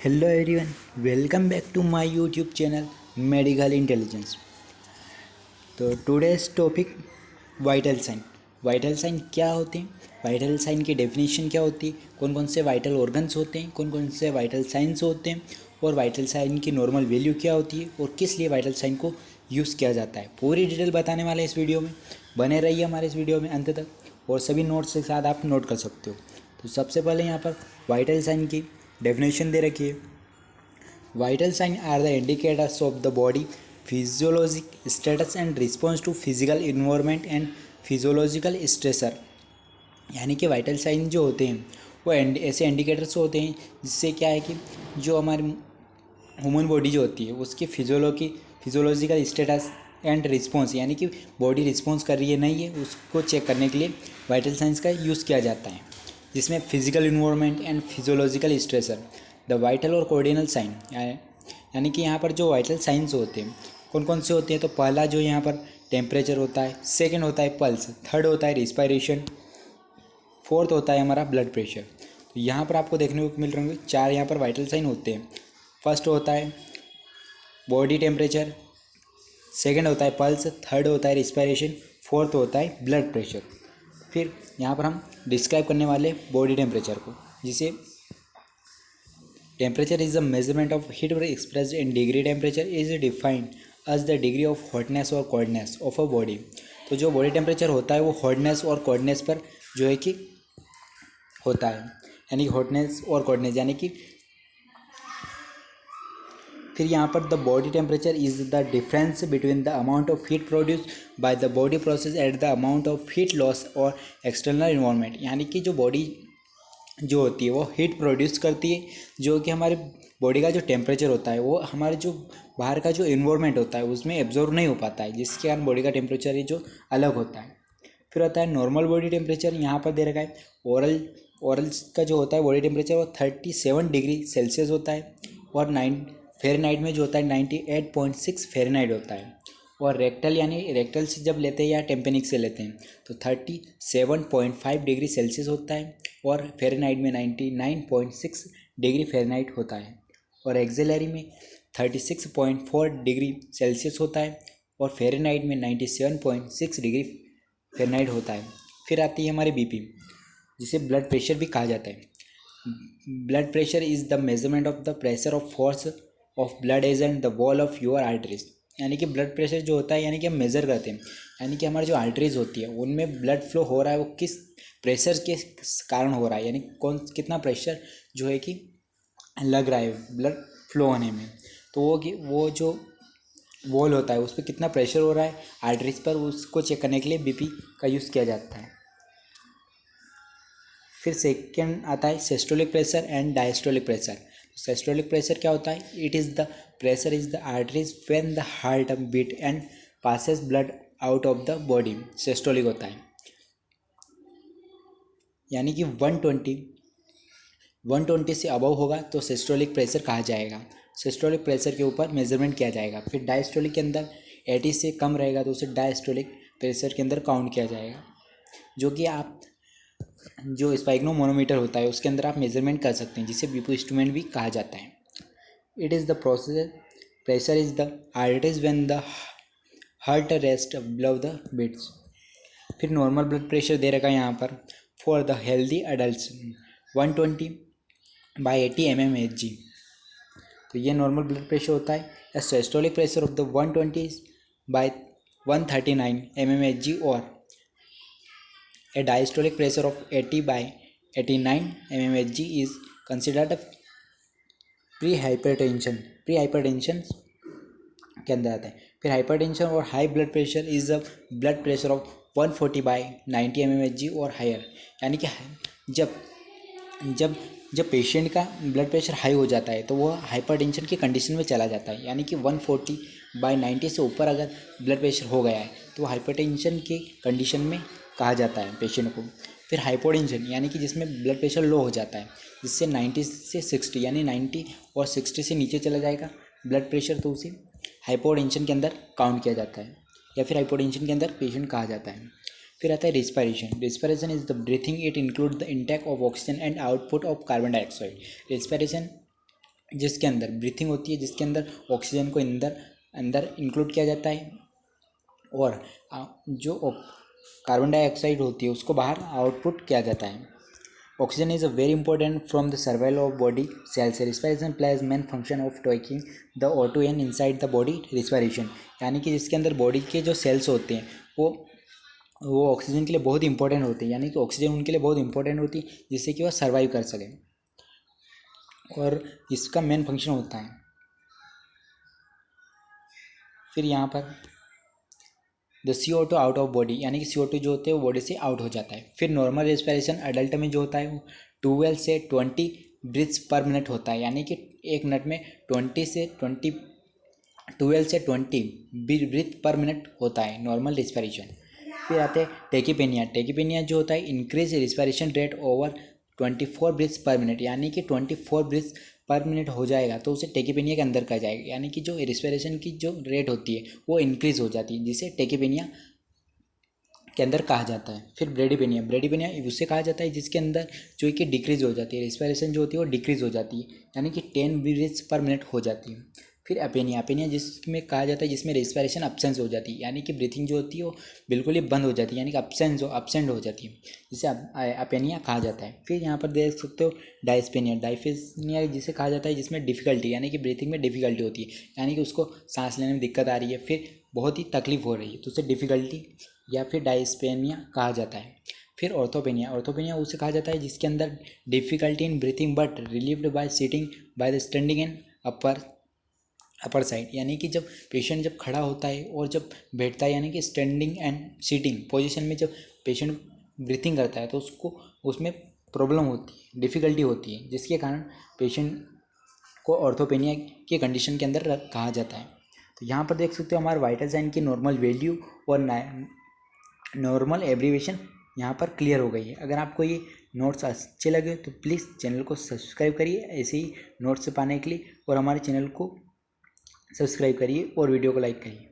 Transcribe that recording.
Hello everyone, welcome back to my YouTube channel medical intelligence. तो today's topic vital sign. Vital sign क्या होते हैं, vital sign की definition क्या होती है, कौन कौन से वाइटल ऑर्गन्स होते हैं, कौन कौन से वाइटल साइंस होते हैं, और वाइटल साइन की नॉर्मल वैल्यू क्या होती है और किस लिए वाइटल साइन को यूज़ किया जाता है, पूरी डिटेल बताने वाले इस वीडियो में। बने रहिए हमारे इस वीडियो में अंत तक, और सभी नोट्स के साथ आप नोट कर सकते हो। तो सबसे पहले यहाँ पर वाइटल साइन की डेफिनेशन दे रखी है। Vital signs are the indicators of the body physiologic status and response to physical environment and physiological stressor। यानी कि वाइटल साइन जो होते हैं वो ऐसे इंडिकेटर्स होते हैं जिससे क्या है कि जो हमारी ह्यूमन बॉडी जो होती है उसकी फिजियोलॉजिकल स्टेटस एंड रिस्पॉन्स, यानी कि बॉडी रिस्पॉन्स कर रही है नहीं है, उसको चेक करने के लिए वाइटल साइंस का यूज़ किया जाता है, जिसमें physical environment and physiological stressor the vital और कोऑर्डिनल साइन। यानी कि यहाँ पर जो वाइटल साइंस होते हैं कौन कौन से होते हैं, तो पहला जो यहाँ पर टेम्परेचर होता है, सेकेंड होता है पल्स, थर्ड होता है रिस्पायरेशन, फोर्थ होता है हमारा ब्लड प्रेशर। तो यहाँ पर आपको देखने को मिल रहे होंगे चार यहाँ पर वाइटल साइन होते हैं। फर्स्ट होता है बॉडी टेम्परेचर, सेकंड होता है पल्स, थर्ड होता है रिस्पायरेशन, फोर्थ होता है ब्लड प्रेशर। फिर यहाँ पर हम डिस्क्राइब करने वाले बॉडी टेम्परेचर को, जिसे temperature is the measurement of heat expressed in degree. Temperature is defined as the degree of hotness और कोल्डनेस ऑफ अ बॉडी। तो जो बॉडी टेम्परेचर होता है वो हॉटनेस और कोल्डनेस पर जो है कि होता है, यानी हॉटनेस और कोल्डनेस, यानी कि फिर यहाँ पर the body temperature is the difference between the amount of heat produce by the body process at the amount of heat loss और एक्सटर्नल इन्वायरमेंट। यानी कि जो बॉडी जो होती है वो हीट प्रोड्यूस करती है, जो कि हमारे बॉडी का जो टेम्परेचर होता है वो हमारे जो बाहर का जो इन्वायरमेंट होता है उसमें एब्जॉर्व नहीं हो पाता है, जिसके कारण बॉडी का टेम्परेचर जो अलग होता है। फिर होता है नॉर्मल बॉडी टेम्परेचर, यहाँ पर दे रखा है ओरल्स का जो होता है बॉडी टेम्परेचर वो 37 डिग्री सेल्सियस होता है, और 9 फ़ारेनहाइट में जो होता है 98.6 फ़ारेनहाइट होता है। और रेक्टल यानी रेक्टल से जब लेते हैं या टेम्पेनिक से लेते हैं तो 37.5 डिग्री सेल्सियस होता है, और फ़ारेनहाइट में 99.6 डिग्री फ़ारेनहाइट होता है। और एक्सेलरी में 36.4 डिग्री सेल्सियस होता है, और फ़ारेनहाइट में 97.6 डिग्री फ़ारेनहाइट होता है। फिर आती है हमारी बीपी, जिसे ब्लड प्रेशर भी कहा जाता है। Blood pressure is the measurement of the pressure of force of blood agent the wall of your arteries. यानी कि ब्लड प्रेशर जो होता है यानी कि हम मेज़र करते हैं, यानी कि हमारी जो आर्टरीज होती है उनमें ब्लड फ्लो हो रहा है वो किस प्रेशर के कारण हो रहा है, यानी कौन कितना प्रेशर जो है कि लग रहा है ब्लड फ्लो होने में। तो वो जो वॉल होता है उस पर कितना प्रेशर हो रहा है आर्टरीज पर, उसको चेक करने के लिए बीपी का यूज़ किया जाता है। फिर सेकेंड आता है systolic pressure and diastolic pressure. Systolic pressure क्या होता है, it is the pressure is the arteries when the heart beat and passes blood out of the body. Systolic होता है यानी कि 120 से अबव होगा तो सिस्टोलिक प्रेशर कहा जाएगा, सिस्टोलिक प्रेशर के ऊपर मेजरमेंट किया जाएगा। फिर डायस्टोलिक के अंदर 80 से कम रहेगा तो उसे डायस्टोलिक प्रेशर के अंदर काउंट किया जाएगा, जो कि आप जो स्पाइग्नोमोनोमीटर होता है उसके अंदर आप मेजरमेंट कर सकते हैं, जिसे बीपी इंस्ट्रूमेंट भी कहा जाता है। It is the process pressure is the arteries when the heart rest above the beats. फिर नॉर्मल ब्लड प्रेशर दे रखा है यहाँ पर for the healthy adult 120/80 mmHg। तो ये नॉर्मल ब्लड प्रेशर होता है। The systolic pressure of the 120/139 mmHg और a diastolic pressure of 80/89 mmHg is considered a pre hypertension के अंदर आता है। फिर हाइपरटेंशन और high blood pressure is the blood pressure of 140/90 mmHg और हायर। यानी कि जब जब जब पेशेंट का ब्लड प्रेशर हाई हो जाता है तो वह हाइपरटेंशन की कंडीशन में चला जाता है, यानी कि 140/90 से ऊपर अगर ब्लड प्रेशर हो गया है तो हाइपरटेंशन की कंडीशन में कहा जाता है पेशेंट को। फिर हाइपोटेंशन यानी कि जिसमें ब्लड प्रेशर लो हो जाता है, जिससे 90 से 60 यानी 90 और 60 से नीचे चला जाएगा ब्लड प्रेशर, तो उसे हाइपोटेंशन के अंदर काउंट किया जाता है या फिर हाइपोटेंशन के अंदर पेशेंट कहा जाता है। फिर आता है respiration. Respiration is the breathing, it include the intake of oxygen and output of carbon dioxide. Respiration जिसके अंदर ब्रीथिंग होती है, जिसके अंदर ऑक्सीजन को अंदर अंदर इंक्लूड किया जाता है, और जो कार्बन डाइऑक्साइड होती है उसको बाहर आउटपुट किया जाता है। Oxygen is a very important from the survival of body cells. Respiration plays main function of taking the O2 inside the body respiration, यानी कि जिसके अंदर बॉडी के जो सेल्स होते हैं वो ऑक्सीजन के लिए बहुत इंपॉर्टेंट होती है, यानी कि ऑक्सीजन उनके लिए बहुत इंपॉर्टेंट होती है जिससे कि वह सर्वाइव कर सकें, और इसका मेन फंक्शन होता है। फिर यहाँ पर the CO2 out of body, यानी कि CO2 जो होते हैं वो बॉडी से आउट हो जाता है। फिर नॉर्मल रेस्पिरेशन अडल्ट में जो होता है वो 12 से 20 ब्रीथ्स पर मिनट होता है, यानी कि एक मिनट में 12 से 20 ब्रीथ पर मिनट होता है नॉर्मल रेस्पिरेशन। फिर आते हैं टेकीपेनिया। टेकीपेनिया जो होता है increase respiration rate over 24 breaths per minute, यानी कि 24 ब्रीथ्स पर मिनट हो जाएगा तो उसे टेकीपेनिया के अंदर कहा जाएगा, यानी कि जो रेस्पिरेशन की जो रेट होती है वो इंक्रीज हो जाती है, जिसे टेकीपेनिया के अंदर कहा जाता है। फिर ब्रेडीपेनिया। ब्रेडीपेनिया उसे कहा जाता है जिसके अंदर जो कि डिक्रीज हो जाती है, रेस्पिरेशन जो होती है वो डिक्रीज हो जाती है, यानी कि 10 ब्रीथ्स पर मिनट हो जाती है। फिर अपेनिया। अपेनिया जिसमें कहा जाता है जिसमें रेस्पिरेशन अब्सेंस हो जाती है, यानी कि ब्रीथिंग जो होती है वो बिल्कुल ही बंद हो जाती है, यानी कि अब्सेंट हो जाती है, जिसे अपेनिया कहा जाता है। फिर यहाँ पर देख सकते हो डायस्पेनिया। डायस्पेनिया जिसे कहा जाता है जिसमें डिफिकल्टी, यानी कि ब्रीथिंग में डिफिकल्टी होती है, यानी कि उसको सांस लेने में दिक्कत आ रही है, फिर बहुत ही तकलीफ हो रही है तो उसे डिफिकल्टी या फिर डायस्पेनिया कहा जाता है। फिर ऑर्थोपेनिया। ऑर्थोपेनिया उसे कहा जाता है जिसके अंदर difficulty in breathing but relieved by sitting by the standing and upper side, यानी कि जब पेशेंट जब खड़ा होता है और जब बैठता है, यानी कि स्टैंडिंग एंड सीटिंग पोजीशन में जब पेशेंट ब्रीथिंग करता है तो उसको उसमें प्रॉब्लम होती है, डिफ़िकल्टी होती है, जिसके कारण पेशेंट को ऑर्थोपेनिया की कंडीशन के अंदर कहा जाता है। तो यहाँ पर देख सकते हो हमारे वाइटल साइन की नॉर्मल वैल्यू और नॉर्मल एब्रीवेशन यहाँ पर क्लियर हो गई है। अगर आपको ये नोट्स अच्छे लगे तो प्लीज़ चैनल को सब्सक्राइब करिए ऐसे ही नोट्स पाने के लिए, और हमारे चैनल को सब्सक्राइब करिए और वीडियो को लाइक करिए।